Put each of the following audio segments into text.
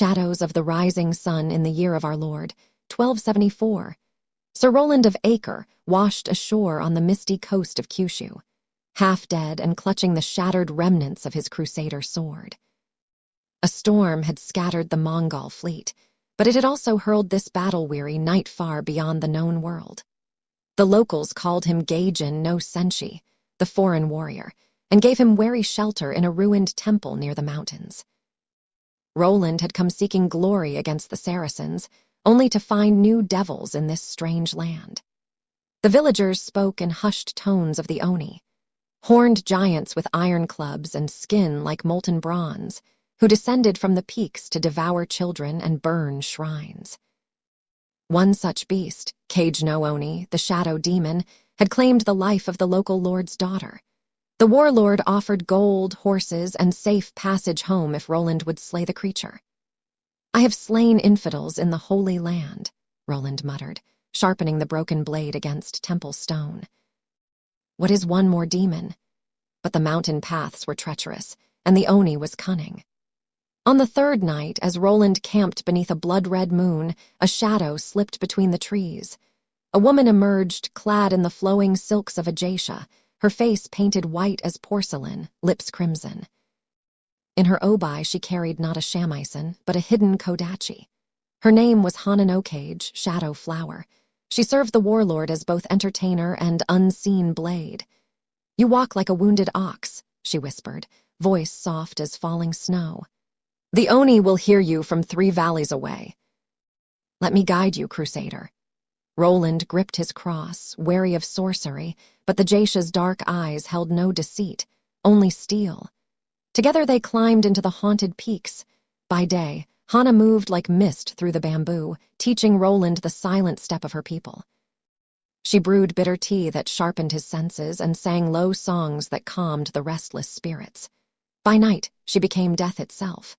Shadows of the rising sun in the year of our Lord, 1274. Sir Roland of Acre washed ashore on the misty coast of Kyushu, half dead and clutching the shattered remnants of his crusader sword. A storm had scattered the Mongol fleet, but it had also hurled this battle-weary knight far beyond the known world. The locals called him Gaijin no Senshi, the foreign warrior, and gave him wary shelter in a ruined temple near the mountains. Roland had come seeking glory against the Saracens, only to find new devils in this strange land. The villagers spoke in hushed tones of the Oni, horned giants with iron clubs and skin like molten bronze, who descended from the peaks to devour children and burn shrines. One such beast, Kage no Oni, the shadow demon, had claimed the life of the local lord's daughter. The warlord offered gold, horses, and safe passage home if Roland would slay the creature. "I have slain infidels in the Holy Land," Roland muttered, sharpening the broken blade against temple stone. What is one more demon? But the mountain paths were treacherous, and the Oni was cunning. On the third night, as Roland camped beneath a blood-red moon, a shadow slipped between the trees. A woman emerged, clad in the flowing silks of a geisha, her face painted white as porcelain, lips crimson. In her obi she carried not a shamisen, but a hidden kodachi. Her name was Hananokage, Shadow Flower. She served the warlord as both entertainer and unseen blade. "You walk like a wounded ox," she whispered, voice soft as falling snow. "The Oni will hear you from 3 valleys away." "Let me guide you, crusader." Roland gripped his cross, wary of sorcery, but the geisha's dark eyes held no deceit, only steel. Together they climbed into the haunted peaks. By day, Hana moved like mist through the bamboo, teaching Roland the silent step of her people. She brewed bitter tea that sharpened his senses and sang low songs that calmed the restless spirits. By night, she became death itself.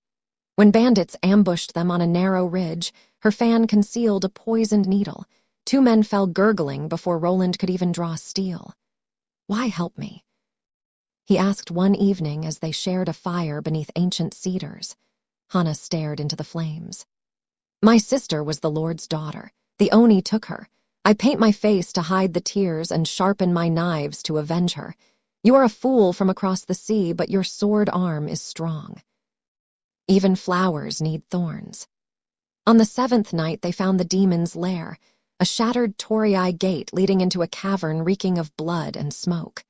When bandits ambushed them on a narrow ridge, her fan concealed a poisoned needle. 2 men fell gurgling before Roland could even draw steel. "Why help me?" he asked one evening as they shared a fire beneath ancient cedars. Hana stared into the flames. "My sister was the Lord's daughter. The Oni took her. I paint my face to hide the tears and sharpen my knives to avenge her. You are a fool from across the sea, but your sword arm is strong. Even flowers need thorns." On the 7th night they found the demon's lair, a shattered torii gate leading into a cavern reeking of blood and smoke.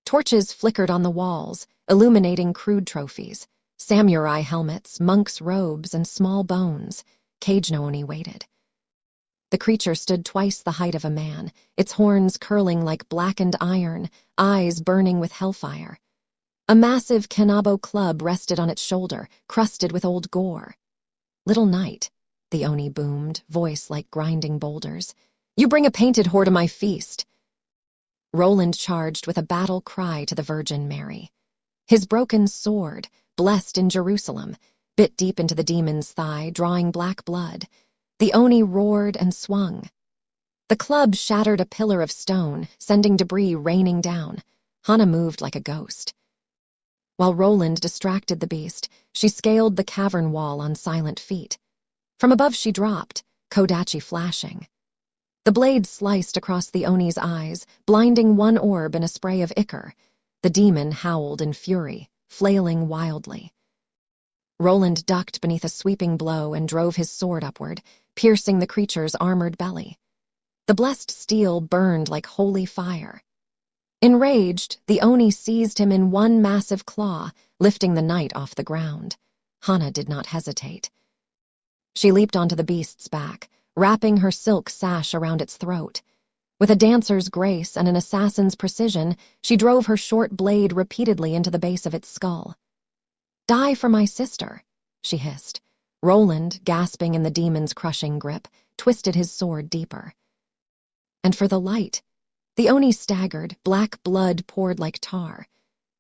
Torches flickered on the walls, illuminating crude trophies, samurai helmets, monks' robes, and small bones. Kage no Oni waited. The creature stood twice the height of a man, its horns curling like blackened iron, eyes burning with hellfire. A massive kanabo club rested on its shoulder, crusted with old gore. "Little knight," the Oni boomed, voice like grinding boulders, "you bring a painted whore to my feast." Roland charged with a battle cry to the Virgin Mary. His broken sword, blessed in Jerusalem, bit deep into the demon's thigh, drawing black blood. The Oni roared and swung. The club shattered a pillar of stone, sending debris raining down. Hana moved like a ghost. While Roland distracted the beast, she scaled the cavern wall on silent feet. From above she dropped, kodachi flashing. The blade sliced across the Oni's eyes, blinding one orb in a spray of ichor. The demon howled in fury, flailing wildly. Roland ducked beneath a sweeping blow and drove his sword upward, piercing the creature's armored belly. The blessed steel burned like holy fire. Enraged, the Oni seized him in one massive claw, lifting the knight off the ground. Hana did not hesitate. She leaped onto the beast's back, wrapping her silk sash around its throat. With a dancer's grace and an assassin's precision, she drove her short blade repeatedly into the base of its skull. "Die for my sister," she hissed. Roland, gasping in the demon's crushing grip, twisted his sword deeper. "And for the light." The Oni staggered, black blood poured like tar.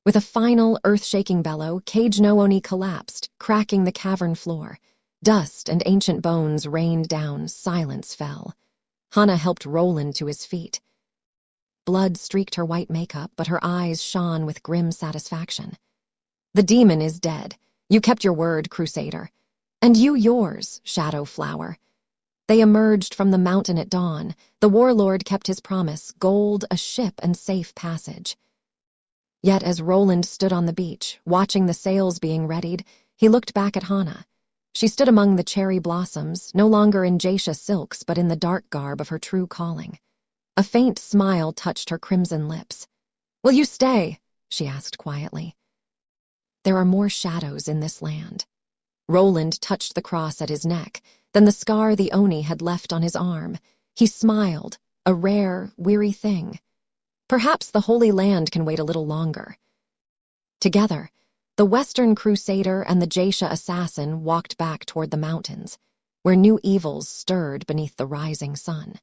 With a final, earth-shaking bellow, Kage no Oni collapsed, cracking the cavern floor. Dust and ancient bones rained down, silence fell. Hana helped Roland to his feet. Blood streaked her white makeup, but her eyes shone with grim satisfaction. "The demon is dead. You kept your word, crusader." And you yours, shadow flower. They emerged from the mountain at dawn. The warlord kept his promise, gold, a ship, and safe passage. Yet as Roland stood on the beach, watching the sails being readied, he looked back at Hannah. She stood among the cherry blossoms, no longer in geisha silks but in the dark garb of her true calling. A faint smile touched her crimson lips. "Will you stay?" she asked quietly. "There are more shadows in this land." Roland touched the cross at his neck, then the scar the Oni had left on his arm. He smiled, a rare, weary thing. Perhaps the Holy Land can wait a little longer. Together, the Western Crusader and the geisha assassin walked back toward the mountains, where new evils stirred beneath the rising sun.